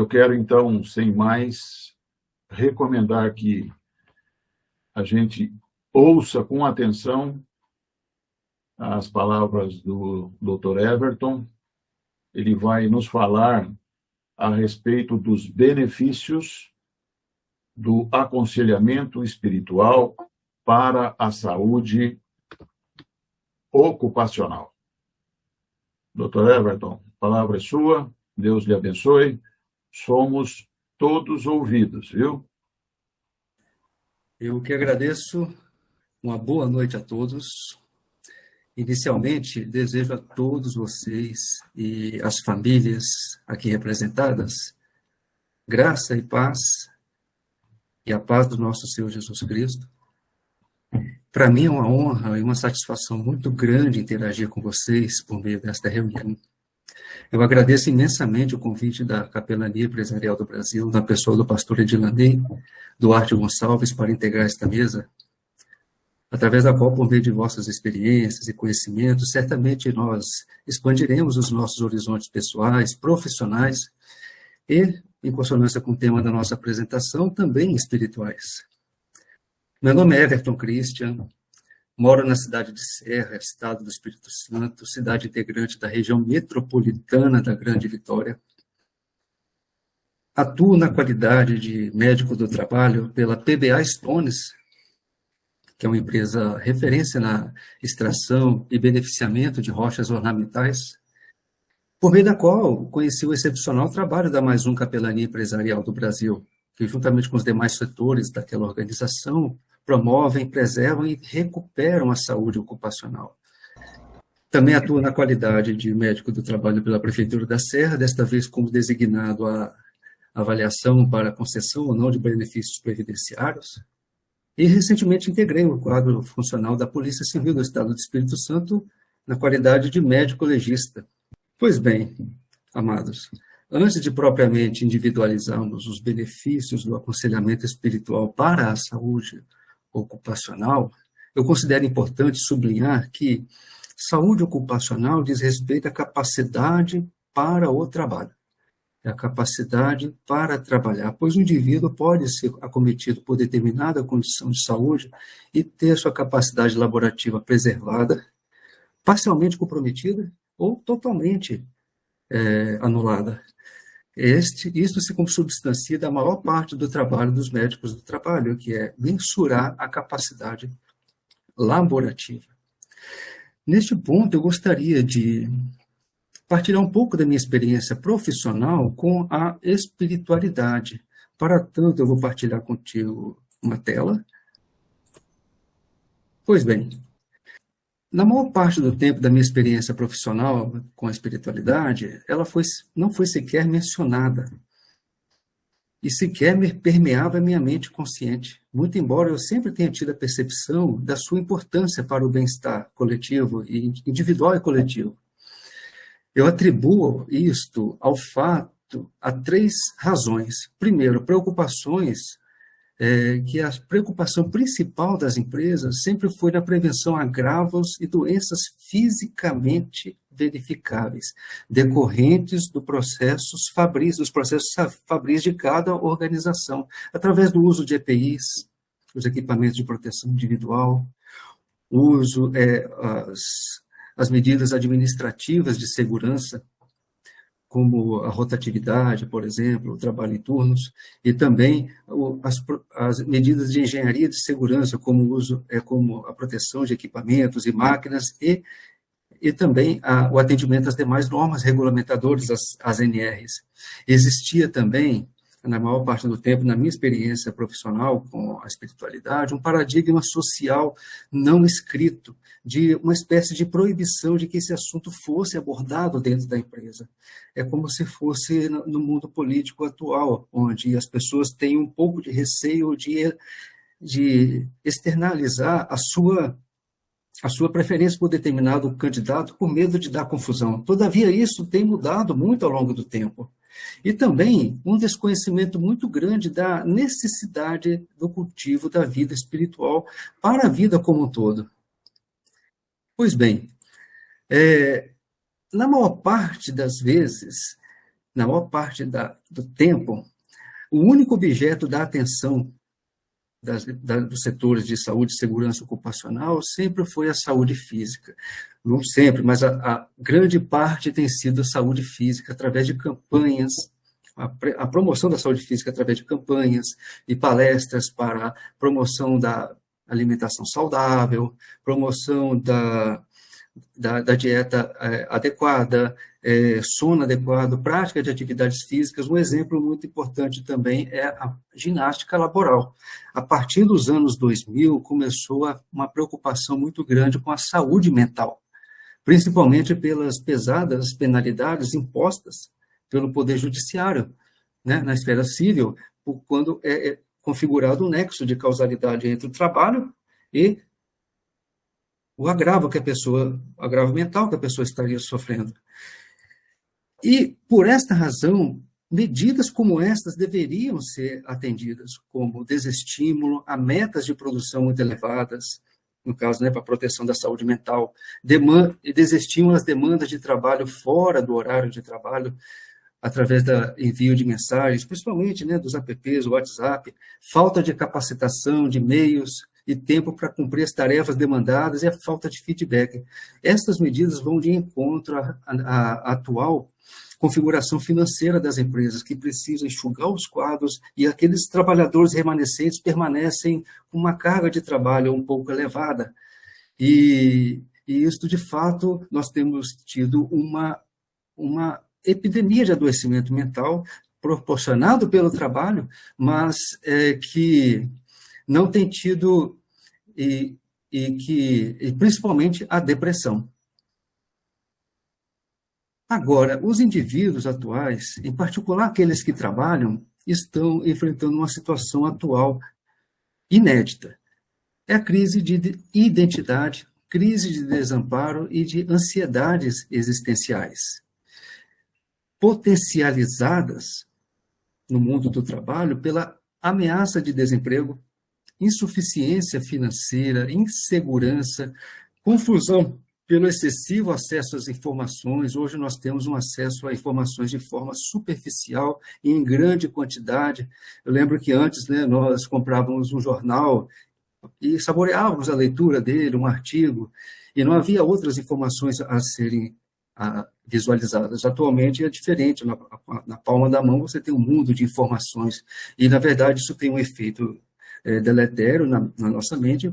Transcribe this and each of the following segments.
Eu quero, então, sem mais, recomendar que a gente ouça com atenção as palavras do Dr. Everton. Ele vai nos falar a respeito dos benefícios do aconselhamento espiritual para a saúde ocupacional. Dr. Everton, a palavra é sua, Deus lhe abençoe, somos todos ouvidos, viu? Eu que agradeço, uma boa noite a todos. Inicialmente, desejo a todos vocês e as famílias aqui representadas graça e paz, e a paz do nosso Senhor Jesus Cristo. Para mim é uma honra e uma satisfação muito grande interagir com vocês por meio desta reunião. Eu agradeço imensamente o convite da Capelania Empresarial do Brasil, na pessoa do pastor Edilandei Duarte Gonçalves, para integrar esta mesa, através da qual, por meio de vossas experiências e conhecimentos, certamente nós expandiremos os nossos horizontes pessoais, profissionais e, em consonância com o tema da nossa apresentação, também espirituais. Meu nome é Everton Christian, moro na cidade de Serra, estado do Espírito Santo, cidade integrante da região metropolitana da Grande Vitória. Atuo na qualidade de médico do trabalho pela PBA Stones, que é uma empresa referência na extração e beneficiamento de rochas ornamentais, por meio da qual conheci o excepcional trabalho da Mais Um Capelania Empresarial do Brasil, que, juntamente com os demais setores daquela organização, promovem, preservam e recuperam a saúde ocupacional. Também atuo na qualidade de médico do trabalho pela Prefeitura da Serra, desta vez como designado a avaliação para concessão ou não de benefícios previdenciários, e recentemente integrei o quadro funcional da Polícia Civil do Estado do Espírito Santo na qualidade de médico legista. Pois bem, amados, antes de propriamente individualizarmos os benefícios do aconselhamento espiritual para a saúde ocupacional, eu considero importante sublinhar que saúde ocupacional diz respeito à capacidade para o trabalho, é a capacidade para trabalhar, pois o indivíduo pode ser acometido por determinada condição de saúde e ter sua capacidade laborativa preservada, parcialmente comprometida ou totalmente anulada. Isto se consubstancia da maior parte do trabalho dos médicos do trabalho, que é mensurar a capacidade laborativa. Neste ponto, eu gostaria de partilhar um pouco da minha experiência profissional com a espiritualidade. Para tanto, eu vou partilhar contigo uma tela. Pois bem, na maior parte do tempo da minha experiência profissional com a espiritualidade, ela não foi sequer mencionada. E sequer me permeava a minha mente consciente, muito embora eu sempre tenha tido a percepção da sua importância para o bem-estar coletivo, individual e coletivo. Eu atribuo isto ao fato, a 3 razões. Primeiro, preocupações, que a preocupação principal das empresas sempre foi na prevenção a agravos e doenças fisicamente verificáveis, decorrentes dos processos fabris de cada organização, através do uso de EPIs, os equipamentos de proteção individual, uso as medidas administrativas de segurança, como a rotatividade, por exemplo, o trabalho em turnos, e também as medidas de engenharia de segurança, como a proteção de equipamentos e máquinas, e também o atendimento às demais normas regulamentadoras, as NRs. Existia também, na maior parte do tempo, na minha experiência profissional com a espiritualidade, um paradigma social não escrito, de uma espécie de proibição de que esse assunto fosse abordado dentro da empresa. É como se fosse no mundo político atual, onde as pessoas têm um pouco de receio de externalizar a sua preferência por determinado candidato por medo de dar confusão. Todavia, isso tem mudado muito ao longo do tempo. E também um desconhecimento muito grande da necessidade do cultivo da vida espiritual para a vida como um todo. Pois bem, na maior parte das vezes, na maior parte do tempo, o único objeto da atenção dos setores de saúde e segurança ocupacional sempre foi a saúde física. Não sempre, mas a grande parte tem sido a saúde física, através de campanhas, a promoção da saúde física através de campanhas e palestras para a promoção da alimentação saudável, promoção da dieta adequada, sono adequado, prática de atividades físicas. Um exemplo muito importante também é a ginástica laboral. A partir dos anos 2000, começou uma preocupação muito grande com a saúde mental, principalmente pelas pesadas penalidades impostas pelo Poder Judiciário, né, na esfera civil, quando é configurado um nexo de causalidade entre o trabalho e o agravo mental que a pessoa estaria sofrendo. E, por esta razão, medidas como estas deveriam ser atendidas, como desestímulo a metas de produção muito elevadas, no caso, né, para a proteção da saúde mental, desestímulo às demandas de trabalho fora do horário de trabalho, através do envio de mensagens, principalmente, né, dos apps, o WhatsApp, falta de capacitação, de meios e tempo para cumprir as tarefas demandadas e a falta de feedback. Estas medidas vão de encontro à atual configuração financeira das empresas, que precisam enxugar os quadros, e aqueles trabalhadores remanescentes permanecem com uma carga de trabalho um pouco elevada. E isso, de fato, nós temos tido uma epidemia de adoecimento mental proporcionado pelo trabalho, mas que não tem tido, e principalmente a depressão. Agora, os indivíduos atuais, em particular aqueles que trabalham, estão enfrentando uma situação atual inédita. É a crise de identidade, crise de desamparo e de ansiedades existenciais, potencializadas no mundo do trabalho pela ameaça de desemprego, insuficiência financeira, insegurança, confusão pelo excessivo acesso às informações. Hoje nós temos um acesso a informações de forma superficial e em grande quantidade. Eu lembro que antes, né, nós comprávamos um jornal e saboreávamos a leitura dele, um artigo, e não havia outras informações a serem visualizadas. Atualmente é diferente, na palma da mão você tem um mundo de informações, e na verdade isso tem um efeito deletério na nossa mente,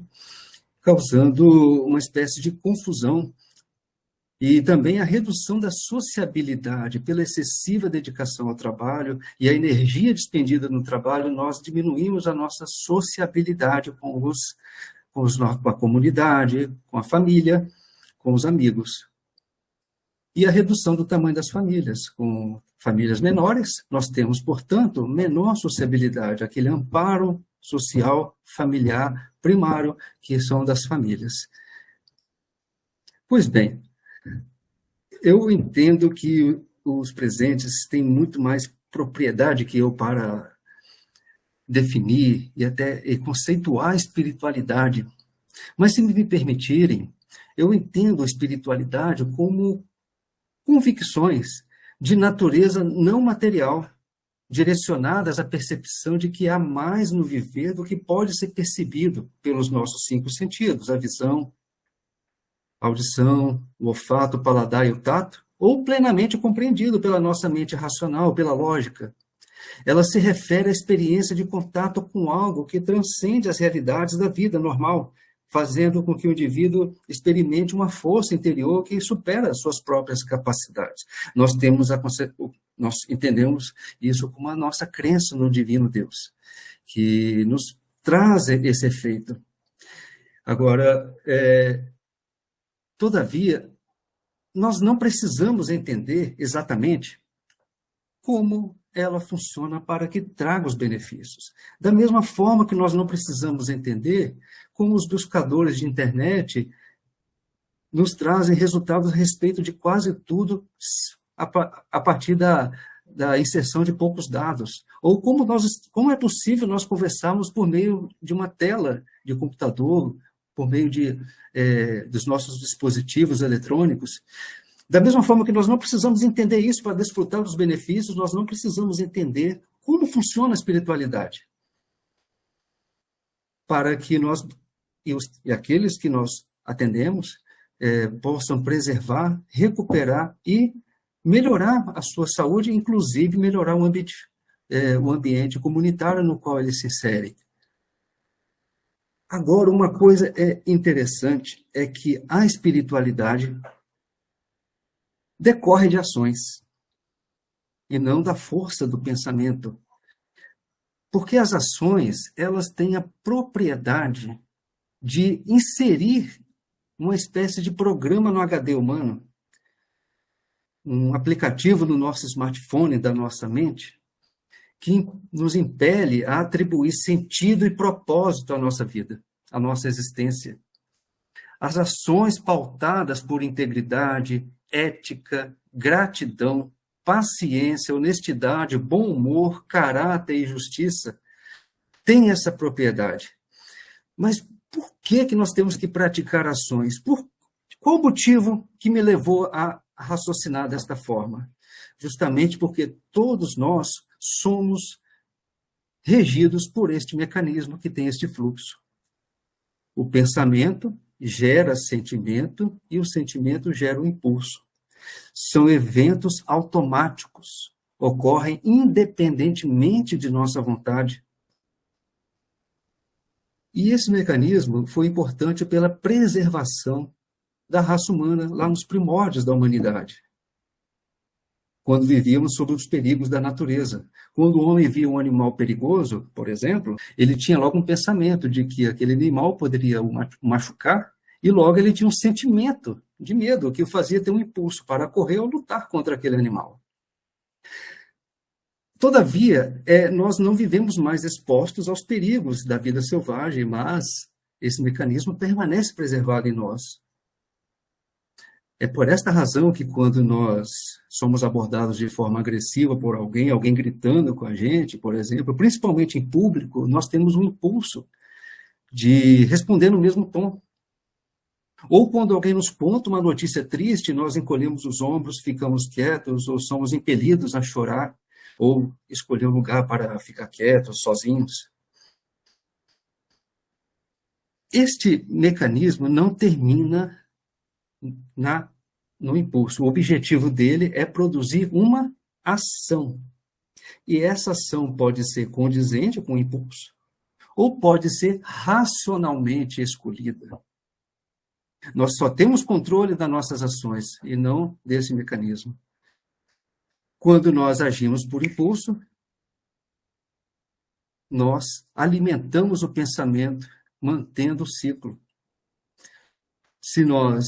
causando uma espécie de confusão, e também a redução da sociabilidade pela excessiva dedicação ao trabalho e a energia despendida no trabalho. Nós diminuímos a nossa sociabilidade com a comunidade, com a família, com os amigos. E a redução do tamanho das famílias. Com famílias menores, nós temos, portanto, menor sociabilidade, aquele amparo social, familiar, primário, que são das famílias. Pois bem, eu entendo que os presentes têm muito mais propriedade que eu para definir e até conceituar a espiritualidade. Mas, se me permitirem, eu entendo a espiritualidade como convicções de natureza não material, direcionadas à percepção de que há mais no viver do que pode ser percebido pelos nossos 5 sentidos, a visão, a audição, o olfato, o paladar e o tato, ou plenamente compreendido pela nossa mente racional, pela lógica. Ela se refere à experiência de contato com algo que transcende as realidades da vida normal, fazendo com que o indivíduo experimente uma força interior que supera as suas próprias capacidades. Nós entendemos isso como a nossa crença no divino Deus, que nos traz esse efeito. Agora, todavia, nós não precisamos entender exatamente como ela funciona para que traga os benefícios. Da mesma forma que nós não precisamos entender como os buscadores de internet nos trazem resultados a respeito de quase tudo a partir da inserção de poucos dados. Ou como é possível nós conversarmos por meio de uma tela de computador, por meio dos nossos dispositivos eletrônicos. Da mesma forma que nós não precisamos entender isso para desfrutar dos benefícios, nós não precisamos entender como funciona a espiritualidade, para que nós e aqueles que nós atendemos possam preservar, recuperar e melhorar a sua saúde, inclusive melhorar o ambiente comunitário no qual ele se insere. Agora, uma coisa interessante é que a espiritualidade decorre de ações e não da força do pensamento. Porque as ações, elas têm a propriedade de inserir uma espécie de programa no HD humano, um aplicativo no nosso smartphone, da nossa mente, que nos impele a atribuir sentido e propósito à nossa vida, à nossa existência. As ações pautadas por integridade, ética, gratidão, paciência, honestidade, bom humor, caráter e justiça têm essa propriedade. Mas por que nós temos que praticar ações? Qual o motivo que me levou a raciocinar desta forma? Justamente porque todos nós somos regidos por este mecanismo que tem este fluxo. O pensamento gera sentimento e o sentimento gera o impulso. São eventos automáticos, ocorrem independentemente de nossa vontade. E esse mecanismo foi importante pela preservação da raça humana lá nos primórdios da humanidade, quando vivíamos sob os perigos da natureza. Quando o homem via um animal perigoso, por exemplo, ele tinha logo um pensamento de que aquele animal poderia o machucar, e logo ele tinha um sentimento de medo, que o fazia ter um impulso para correr ou lutar contra aquele animal. Todavia, nós não vivemos mais expostos aos perigos da vida selvagem, mas esse mecanismo permanece preservado em nós. É por esta razão que quando nós somos abordados de forma agressiva por alguém gritando com a gente, por exemplo, principalmente em público, nós temos um impulso de responder no mesmo tom. Ou quando alguém nos conta uma notícia triste, nós encolhemos os ombros, ficamos quietos, ou somos impelidos a chorar, ou escolher um lugar para ficar quietos, sozinhos. Este mecanismo não termina no impulso. O objetivo dele é produzir uma ação. E essa ação pode ser condizente com o impulso, ou pode ser racionalmente escolhida. Nós só temos controle das nossas ações e não desse mecanismo. Quando nós agimos por impulso, nós alimentamos o pensamento, mantendo o ciclo. Se nós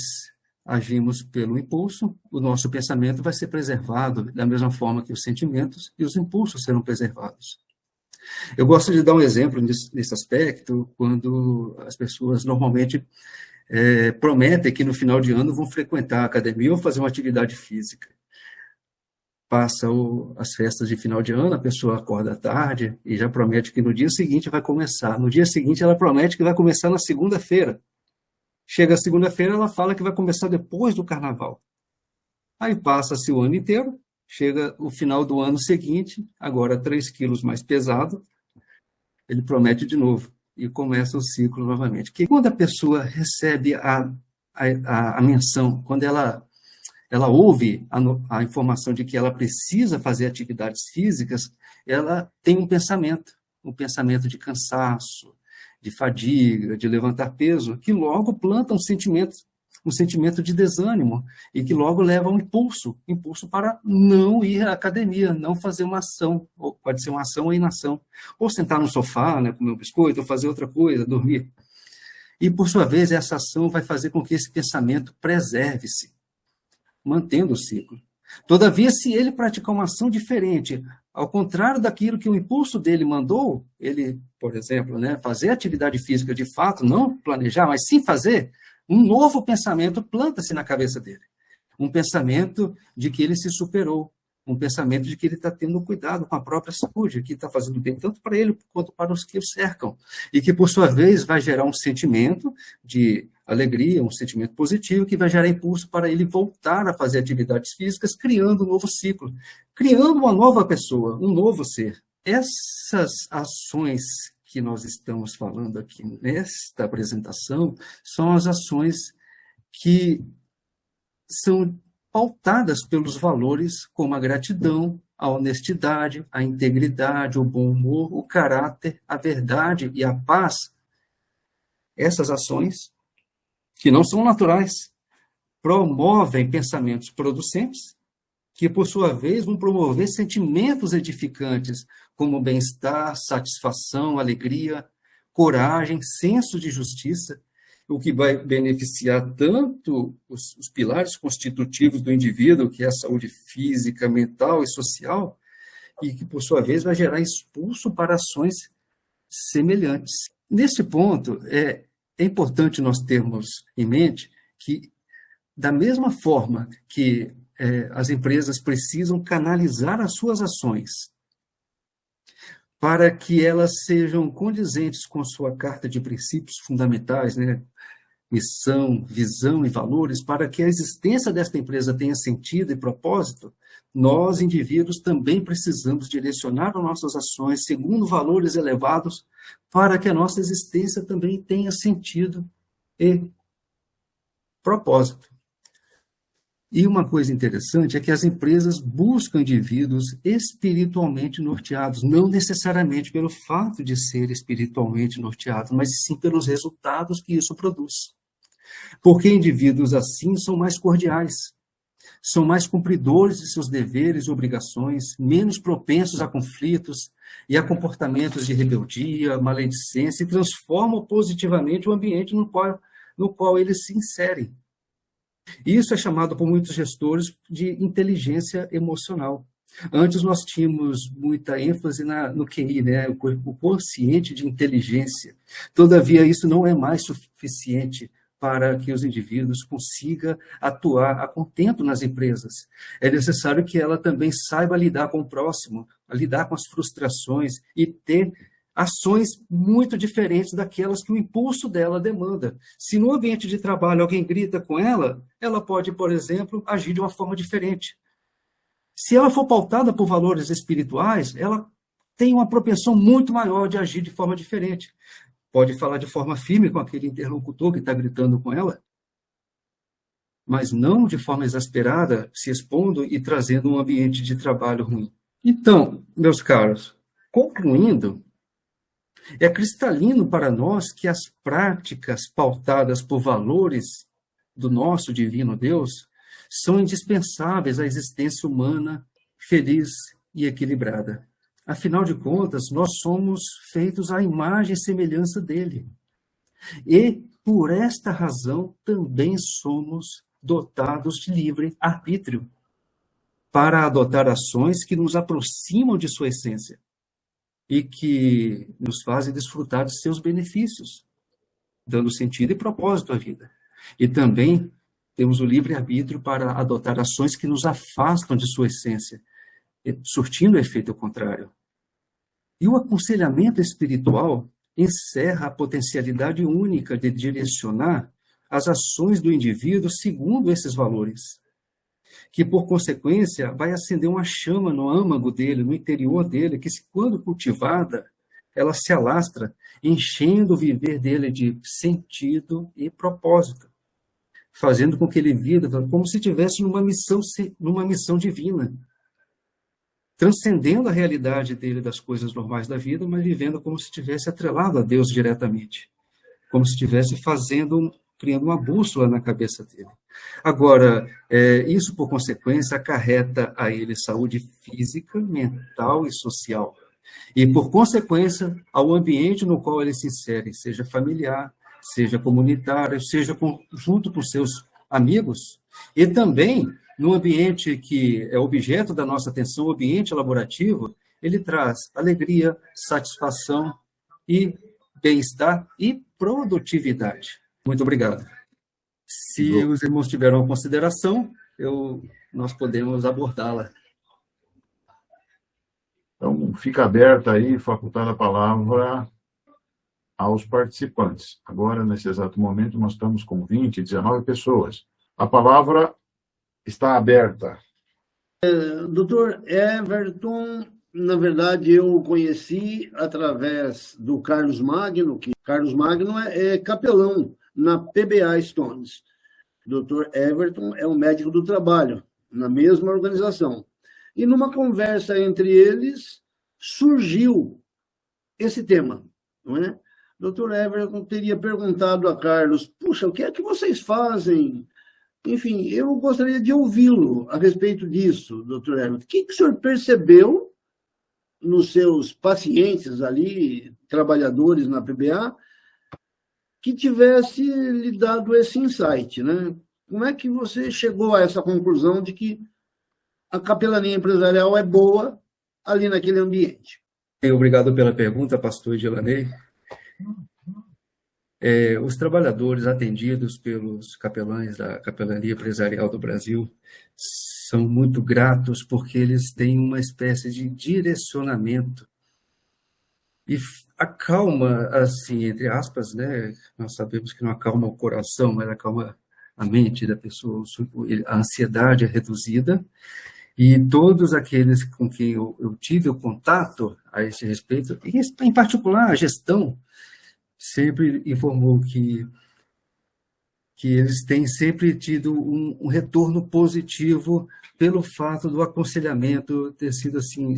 agimos pelo impulso, o nosso pensamento vai ser preservado da mesma forma que os sentimentos e os impulsos serão preservados. Eu gosto de dar um exemplo nesse aspecto, quando as pessoas normalmente prometem que no final de ano vão frequentar a academia ou fazer uma atividade física. Passa as festas de final de ano, a pessoa acorda à tarde e já promete que no dia seguinte vai começar. No dia seguinte ela promete que vai começar na segunda-feira. Chega a segunda-feira, ela fala que vai começar depois do carnaval. Aí passa-se o ano inteiro, chega o final do ano seguinte, agora 3 quilos mais pesado, ele promete de novo. E começa o ciclo novamente. Que quando a pessoa recebe a menção, quando ela ouve a informação de que ela precisa fazer atividades físicas, ela tem um pensamento de cansaço, de fadiga, de levantar peso, que logo planta um sentimento de desânimo, e que logo leva a um impulso para não ir à academia, não fazer uma ação, ou pode ser uma ação ou inação, ou sentar no sofá, né, comer um biscoito, ou fazer outra coisa, dormir. E, por sua vez, essa ação vai fazer com que esse pensamento preserve-se, mantendo o ciclo. Todavia, se ele praticar uma ação diferente, ao contrário daquilo que o impulso dele mandou, ele, por exemplo, né, fazer atividade física de fato, não planejar, mas sim fazer, um novo pensamento planta-se na cabeça dele. Um pensamento de que ele se superou, um pensamento de que ele está tendo cuidado com a própria saúde, que está fazendo bem tanto para ele quanto para os que o cercam, e que, por sua vez, vai gerar um sentimento de alegria, um sentimento positivo, que vai gerar impulso para ele voltar a fazer atividades físicas, criando um novo ciclo, criando uma nova pessoa, um novo ser. Essas ações que nós estamos falando aqui nesta apresentação são as ações que são pautadas pelos valores como a gratidão, a honestidade, a integridade, o bom humor, o caráter, a verdade e a paz. Essas ações, que não são naturais, promovem pensamentos producentes, que, por sua vez, vão promover sentimentos edificantes, como bem-estar, satisfação, alegria, coragem, senso de justiça, o que vai beneficiar tanto os pilares constitutivos do indivíduo, que é a saúde física, mental e social, e que, por sua vez, vai gerar impulso para ações semelhantes. Neste ponto, é importante nós termos em mente que, da mesma forma que as empresas precisam canalizar as suas ações para que elas sejam condizentes com sua carta de princípios fundamentais, né? Missão, visão e valores, para que a existência desta empresa tenha sentido e propósito, nós, indivíduos, também precisamos direcionar as nossas ações segundo valores elevados para que a nossa existência também tenha sentido e propósito. E uma coisa interessante é que as empresas buscam indivíduos espiritualmente norteados, não necessariamente pelo fato de ser espiritualmente norteados, mas sim pelos resultados que isso produz. Porque indivíduos assim são mais cordiais, são mais cumpridores de seus deveres e obrigações, menos propensos a conflitos e a comportamentos de rebeldia, maledicência, e transformam positivamente o ambiente no qual eles se inserem. Isso é chamado por muitos gestores de inteligência emocional. Antes nós tínhamos muita ênfase no QI, né? O quociente de inteligência. Todavia, isso não é mais suficiente para que os indivíduos consigam atuar a contento nas empresas. É necessário que ela também saiba lidar com o próximo, lidar com as frustrações e ter ações muito diferentes daquelas que o impulso dela demanda. Se no ambiente de trabalho alguém grita com ela, ela pode, por exemplo, agir de uma forma diferente. Se ela for pautada por valores espirituais, ela tem uma propensão muito maior de agir de forma diferente. Pode falar de forma firme com aquele interlocutor que está gritando com ela, mas não de forma exasperada, se expondo e trazendo um ambiente de trabalho ruim. Então, meus caros, concluindo, é cristalino para nós que as práticas pautadas por valores do nosso divino Deus são indispensáveis à existência humana feliz e equilibrada. Afinal de contas, nós somos feitos à imagem e semelhança dele. E, por esta razão, também somos dotados de livre arbítrio para adotar ações que nos aproximam de sua essência e que nos fazem desfrutar de seus benefícios, dando sentido e propósito à vida. E também temos o livre-arbítrio para adotar ações que nos afastam de sua essência, surtindo o efeito contrário. E o aconselhamento espiritual encerra a potencialidade única de direcionar as ações do indivíduo segundo esses valores, que, por consequência, vai acender uma chama no âmago dele, no interior dele, que, quando cultivada, ela se alastra, enchendo o viver dele de sentido e propósito, fazendo com que ele viva como se estivesse numa missão divina, transcendendo a realidade dele das coisas normais da vida, mas vivendo como se estivesse atrelado a Deus diretamente, como se estivesse criando uma bússola na cabeça dele. Agora, isso, por consequência, acarreta a ele saúde física, mental e social. E, por consequência, ao ambiente no qual ele se insere, seja familiar, seja comunitário, seja junto com seus amigos, e também no ambiente que é objeto da nossa atenção, o ambiente laborativo, ele traz alegria, satisfação e bem-estar e produtividade. Muito obrigado. Se os irmãos tiveram uma consideração, nós podemos abordá-la. Então, fica aberta aí, facultada a palavra aos participantes. Agora, nesse exato momento, nós estamos com 20, 19 pessoas. A palavra está aberta. Doutor Everton, na verdade, eu o conheci através do Carlos Magno, que Carlos Magno é capelão na PBA Stones. O doutor Everton é um médico do trabalho, na mesma organização. E numa conversa entre eles, surgiu esse tema, não é? Doutor Everton teria perguntado a Carlos, puxa, o que é que vocês fazem? Enfim, eu gostaria de ouvi-lo a respeito disso, doutor Everton. O que o senhor percebeu nos seus pacientes ali, trabalhadores na PBA, que tivesse lhe dado esse insight, né? Como é que você chegou a essa conclusão de que a capelania empresarial é boa ali naquele ambiente? Obrigado pela pergunta, pastor Edilanei. Os trabalhadores atendidos pelos capelães da Capelania Empresarial do Brasil são muito gratos porque eles têm uma espécie de direcionamento e acalma, assim, entre aspas, né? Nós sabemos que não acalma o coração, mas acalma a mente da pessoa, a ansiedade é reduzida, e todos aqueles com quem eu tive o contato a esse respeito, e em particular a gestão, sempre informou que eles têm sempre tido um retorno positivo pelo fato do aconselhamento ter sido assim,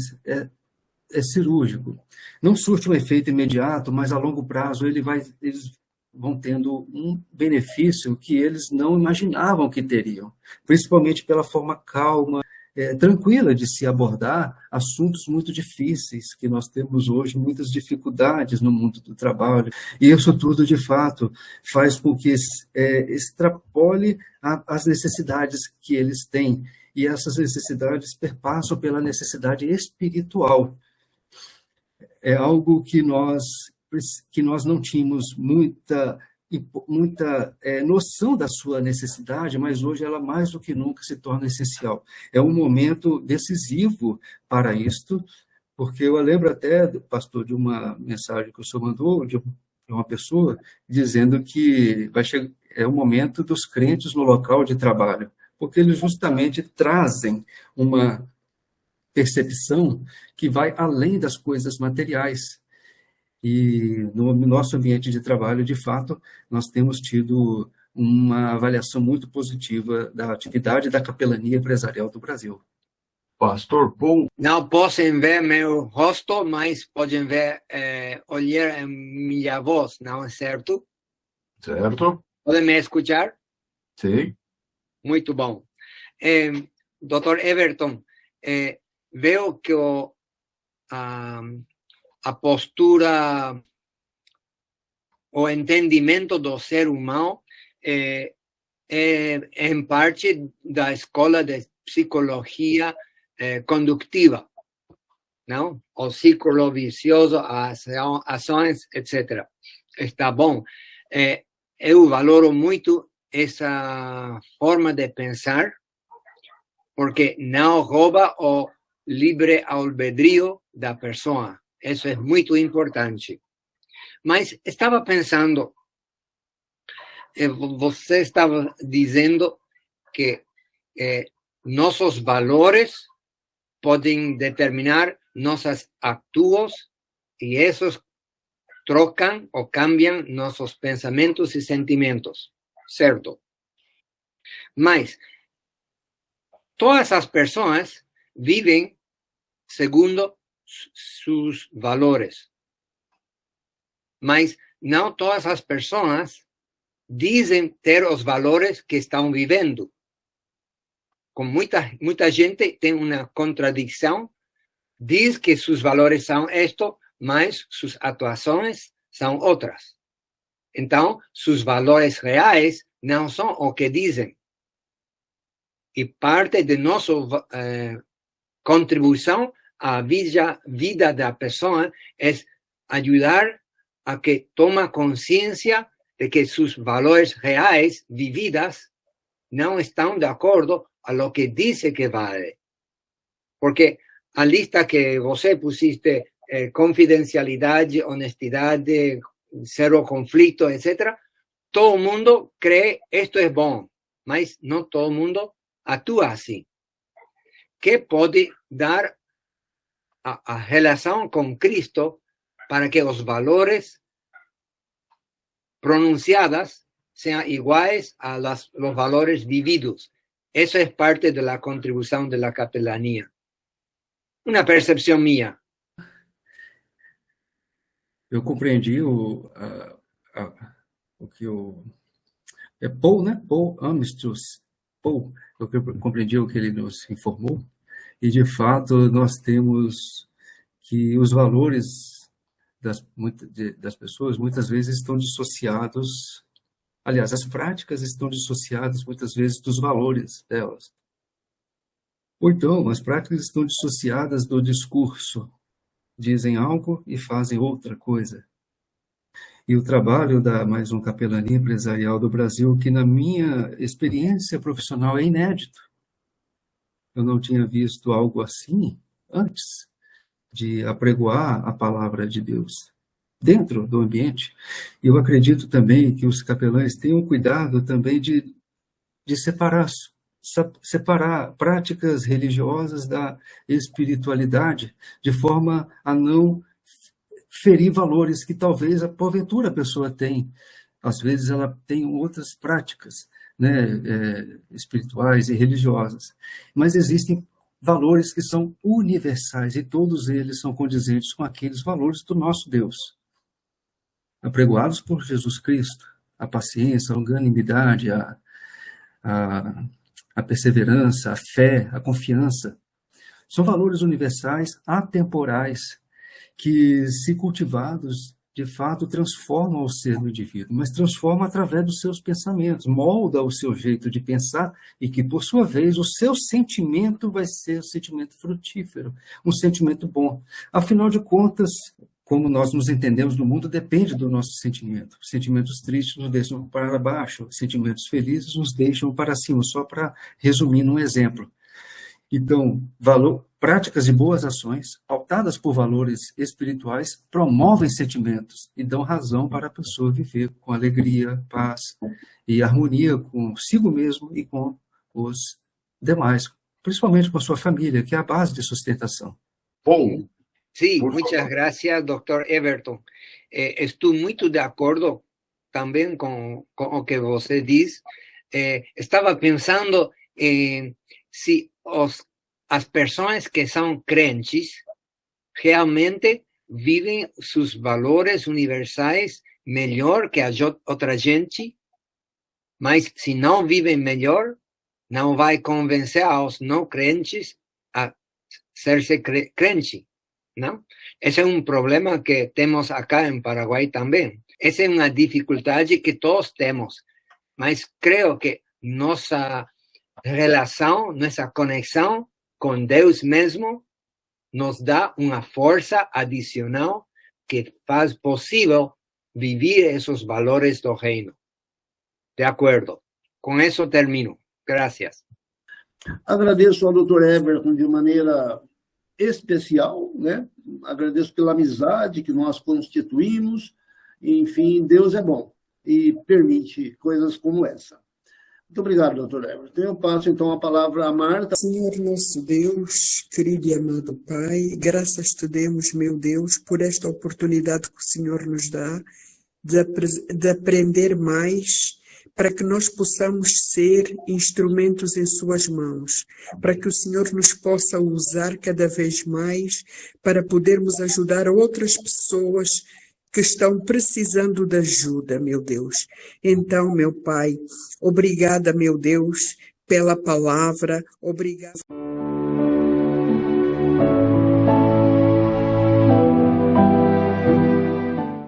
cirúrgico. Não surte um efeito imediato, mas a longo prazo eles vão tendo um benefício que eles não imaginavam que teriam, principalmente pela forma calma, tranquila de se abordar assuntos muito difíceis, que nós temos hoje muitas dificuldades no mundo do trabalho, e isso tudo, de fato, faz com que extrapole as necessidades que eles têm, e essas necessidades perpassam pela necessidade espiritual. É algo que nós não tínhamos muita noção da sua necessidade, mas hoje ela mais do que nunca se torna essencial. É um momento decisivo para isto, porque eu lembro até, pastor, de uma mensagem que o senhor mandou de uma pessoa dizendo que é o momento dos crentes no local de trabalho, porque eles justamente trazem uma percepção que vai além das coisas materiais. E no nosso ambiente de trabalho, de fato, nós temos tido uma avaliação muito positiva da atividade da capelania empresarial do Brasil. Pastor Paul. Não podem ver meu rosto, mas podem ver, olhar a minha voz, não é certo? Certo. Podem me escutar? Sim. Muito bom. Dr. Everton, veo que a postura, o entendimento do ser humano é em parte da escola de psicologia conductiva, não? O círculo vicioso, ações, etc. Está bom. Eu valoro muito essa forma de pensar, porque não rouba o livre albedrío da pessoa. Isso é muito importante. Mas estava pensando, você estava dizendo que nossos valores podem determinar nossos atos e esses trocam ou cambiam nossos pensamentos e sentimentos, certo? Mas todas as pessoas vivem segundo sus valores. Mas não todas as pessoas dizem ter os valores que estão vivendo. Com muita gente tem uma contradição, diz que seus valores são isto, mas suas atuações são outras. Então, seus valores reais não são o que dizem. E parte de nossa contribuição à vida da pessoa é ajudar a que tome consciência de que seus valores reais vividas não estão de acordo a lo que dice que vale. Porque a lista que você pusiste, confidencialidade, honestidade, zero conflito, etc., todo mundo crê isto é bom, mas não todo mundo atua assim. Que pode dar a relação com Cristo para que os valores pronunciados sejam iguais a los valores vividos. Eso es parte de la contribución de la capellanía. Una percepción mía. Eu compreendi o que é Paul, né? Paul Amstrus. Paul, eu compreendi o que ele nos informou, e de fato nós temos que os valores das pessoas muitas vezes estão dissociados, aliás, as práticas estão dissociadas muitas vezes dos valores delas. Ou então, as práticas estão dissociadas do discurso. Dizem algo e fazem outra coisa. E o trabalho da Mais Um Capelania Empresarial do Brasil, que na minha experiência profissional é inédito. Eu não tinha visto algo assim antes de apregoar a palavra de Deus dentro do ambiente. E eu acredito também que os capelães tenham cuidado também de separar práticas religiosas da espiritualidade, de forma a não ferir valores que talvez, porventura, a pessoa tem. Às vezes ela tem outras práticas, né, espirituais e religiosas, mas existem valores que são universais, e todos eles são condizentes com aqueles valores do nosso Deus, apregoados por Jesus Cristo: a paciência, a longanimidade, a perseverança, a fé, a confiança. São valores universais, atemporais, que, se cultivados, de fato, transformam o ser do indivíduo, mas transformam através dos seus pensamentos, molda o seu jeito de pensar, e que, por sua vez, o seu sentimento vai ser um sentimento frutífero, um sentimento bom. Afinal de contas, como nós nos entendemos no mundo depende do nosso sentimento. Sentimentos tristes nos deixam para baixo, sentimentos felizes nos deixam para cima, só para resumir num exemplo. Então, práticas e boas ações, pautadas por valores espirituais, promovem sentimentos e dão razão para a pessoa viver com alegria, paz e harmonia consigo mesmo e com os demais, principalmente com a sua família, que é a base de sustentação. Paul. Sí, muchas gracias, doctor Everton. Estou muito de acordo também com o que você diz. Estava pensando se as pessoas que são crentes realmente vivem seus valores universais melhor que a outra gente, mas se não vivem melhor, não vai convencer aos não crentes a ser-se crente. ¿No? Ese es un problema que tenemos acá en Paraguay también. Esa es una dificultad que todos tenemos. Mas creo que nuestra relación, nuestra conexión con Dios mismo nos da una fuerza adicional que hace posible vivir esos valores del reino. De acuerdo. Con eso termino. Gracias. Agradeço ao Dr. Everton de maneira especial, né? Agradeço pela amizade que nós constituímos. Enfim, Deus é bom e permite coisas como essa. Muito obrigado, Dr. Everton. Eu passo, então, a palavra a Marta. Senhor nosso Deus, querido e amado Pai, graças te demos, meu Deus, por esta oportunidade que o Senhor nos dá de aprender mais, para que nós possamos ser instrumentos em suas mãos, para que o Senhor nos possa usar cada vez mais para podermos ajudar outras pessoas que estão precisando de ajuda, meu Deus. Então, meu Pai, obrigada, meu Deus, pela palavra, obrigada.